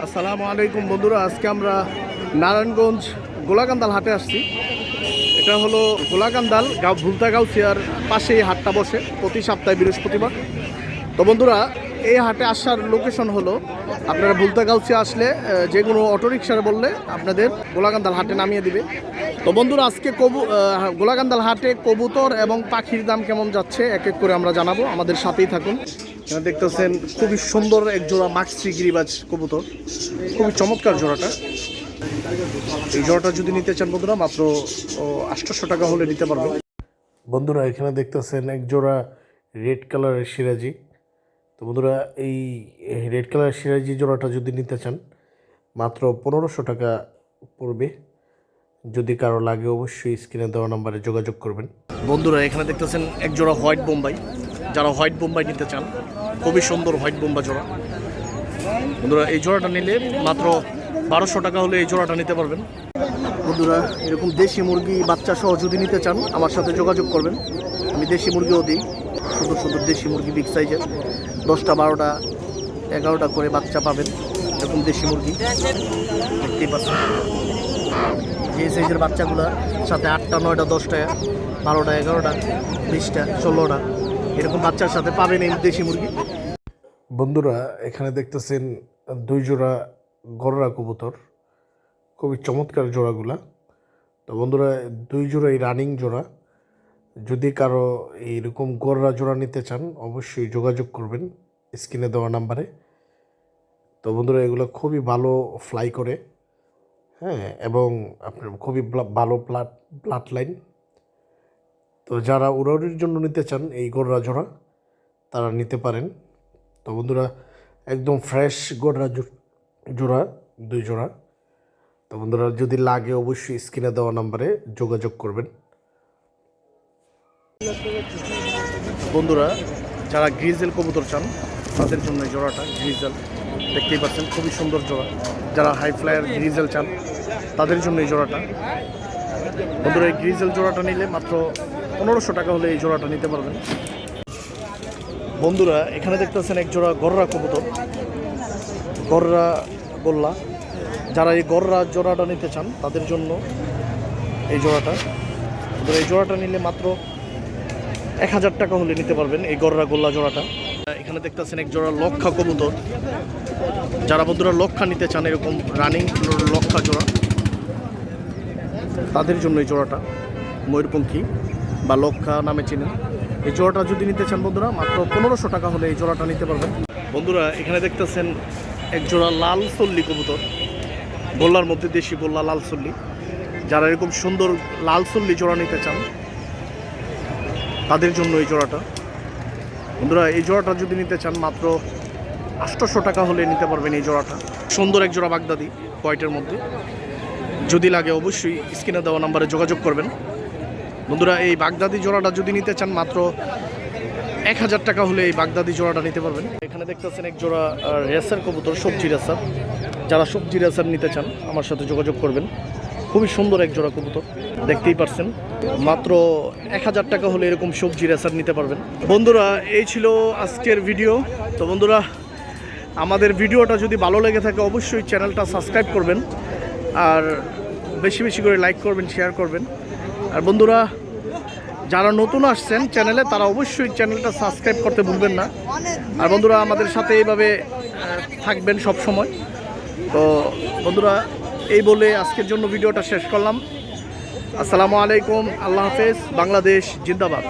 আসসালামু আলাইকুম বন্ধুরা, আজকে আমরা নারায়ণগঞ্জ গোলাকান্দাল হাটে আসছি। এটা হলো গোলাকান্দাল ভুলতাগাউসিয়ার পাশেই হাটটা বসে প্রতি সপ্তাহে বৃহস্পতিবার। তো বন্ধুরা, এই হাটে আসার লোকেশন হলো আপনারা ভুলতাগাউসিয়া আসলে যে কোনো অটোরিকশার বললে আপনাদের গোলাকান্দাল হাটে নামিয়ে দিবে। তো বন্ধুরা, আজকে গোলাকান্দাল হাটে কবুতর এবং পাখির দাম কেমন যাচ্ছে এক এক করে আমরা জানাবো, আমাদের সাথেই থাকুন। এখানে দেখতেছেন খুবই সুন্দর এক জোড়া মাক্সি গিরিবাজ কবুতর, খুবই চমৎকার জোড়াটা। এই জোড়াটা যদি নিতে চান বন্ধুরা মাত্র 800 টাকা হলে নিতে পারবেন। বন্ধুরা, এখানে দেখতেছেন এক জোড়া রেড কালারের সিরাজি। তো বন্ধুরা, এই রেড কালারের সিরাজি জোড়াটা যদি নিতে চান মাত্র 1500 টাকা পড়বে। যদি কারো লাগে অবশ্যই স্ক্রিনে দেওয়া নাম্বারে যোগাযোগ করবেন। বন্ধুরা, এখানে দেখতেছেন এক জোড়া হোয়াইট বোম্বাই। যারা হোয়াইট বোম্বাই নিতে চান, খুবই সুন্দর হোয়াইট বোম্বা জোড়া। বন্ধুরা, এই জোড়াটা নিলে মাত্র 1200 টাকা হলে এই জোড়াটা নিতে পারবেন। বন্ধুরা, এরকম দেশি মুরগি বাচ্চা সহ যদি নিতে চান আমার সাথে যোগাযোগ করবেন। আমি দেশি মুরগিও দিই, সুন্দর সুন্দর দেশি মুরগি বিগ সাইজের 10টা 12টা 11টা করে বাচ্চা পাবেন। এরকম দেশি মুরগি দেখতেই পাচ্ছেন, যে সাইজের বাচ্চাগুলোর সাথে 8টা 9টা 10টা 12টা 11টা 20টা 16টা এরকম বাচ্চার সাথে পাবেন এই দেশি মুরগি। বন্ধুরা, এখানে দেখতেছেন 2 জোড়া গররা কবুতর, খুবই চমৎকার জোড়াগুলা। তো বন্ধুরা, 2 জোড়াই রানিং জোড়া। যদি কারো এইরকম গররা জোড়া নিতে চান অবশ্যই যোগাযোগ করবেন স্ক্রিনে দেওয়া নাম্বারে। তো বন্ধুরা, এগুলো খুবই ভালো ফ্লাই করে, হ্যাঁ, এবং আপনার খুবই ভালো ব্লাড লাইন। তো যারা উড়াউড়ির জন্য নিতে চান এই গররা জোড়া তারা নিতে পারেন। তো বন্ধুরা, একদম ফ্রেশ গররা জোড়া 2 জোড়া। তো বন্ধুরা, যদি লাগে অবশ্যই স্ক্রিনে দেওয়া নাম্বারে যোগাযোগ করবেন। বন্ধুরা, যারা গ্রিজেল কবুতর চান তাদের জন্য এই জোড়াটা গ্রিজেল দেখতেই পাচ্ছেন, খুবই সুন্দর জোড়া। যারা হাই ফ্লায়ার গ্রিজেল চান তাদের জন্য এই জোড়াটা। বন্ধুরা, এই গ্রিজেল জোড়াটা নিলে মাত্র 1500 টাকা হলে এই জোড়াটা নিতে পারবেন। বন্ধুরা, এখানে দেখতেছেন এক জোড়া গররা কবুতর, গররা গোল্লা। যারা এই গররা জোড়াটা নিতে চান তাদের জন্য এই জোড়াটা। এই জোড়াটা নিলে মাত্র 1000 টাকা হলে নিতে পারবেন এই গররা গোল্লা জোড়াটা। এখানে দেখতেছেন এক জোড়া লক্ষা কবুতর। যারা বন্ধুরা লক্ষা নিতে চান, এরকম রানিং লক্ষা জোড়া, তাদের জন্য এই জোড়াটা ময়ূরপঙ্খী বা লক্ষা নামে চিনেন। এই জোড়াটা যদি নিতে চান বন্ধুরা মাত্র 1500 টাকা হলে এই জোড়াটা নিতে পারবেন। বন্ধুরা, এখানে দেখতেছেন এক জোড়া লাল চল্লি কবুতর, গোল্লার মধ্যে দেশি গোল্লা লাল চল্লি। যারা এরকম সুন্দর লাল চল্লি জোড়া নিতে চান তাদের জন্য এই জোড়াটা। বন্ধুরা, এই জোড়াটা যদি নিতে চান মাত্র 800 টাকা হলে নিতে পারবেন এই জোড়াটা। সুন্দর এক জোড়া বাগদাদি হোয়াইটের মধ্যে। যদি লাগে অবশ্যই স্ক্রিনে দেওয়া নাম্বারে যোগাযোগ করবেন। বন্ধুরা, এই বাগদাদি জোড়াটা যদি নিতে চান মাত্র 1000 টাকা হলে এই বাগদাদি জোড়াটা নিতে পারবেন। এখানে দেখতেছেন এক জোড়া রেসার কবুতর, সবজি রেসার। যারা সবজি রেসার নিতে চান আমার সাথে যোগাযোগ করবেন। খুবই সুন্দর এক জোড়া কবুতর দেখতেই পারছেন, মাত্র 1000 টাকা হলে এরকম সবজি রেসার নিতে পারবেন। বন্ধুরা, এই ছিল আজকের ভিডিও। তো বন্ধুরা, আমাদের ভিডিওটা যদি ভালো লেগে থাকে অবশ্যই চ্যানেলটা সাবস্ক্রাইব করবেন, আর বেশি বেশি করে লাইক করবেন, শেয়ার করবেন। আর বন্ধুরা, যারা নতুন আসছেন চ্যানেলে তারা অবশ্যই চ্যানেলটা সাবস্ক্রাইব করতে ভুলবেন না। আর বন্ধুরা, আমাদের সাথে এইভাবে থাকবেন সব সময়। তো বন্ধুরা, এই বলে আজকের জন্য ভিডিওটা শেষ করলাম। আসসালামু আলাইকুম, আল্লাহ হাফেজ, বাংলাদেশ জিন্দাবাদ।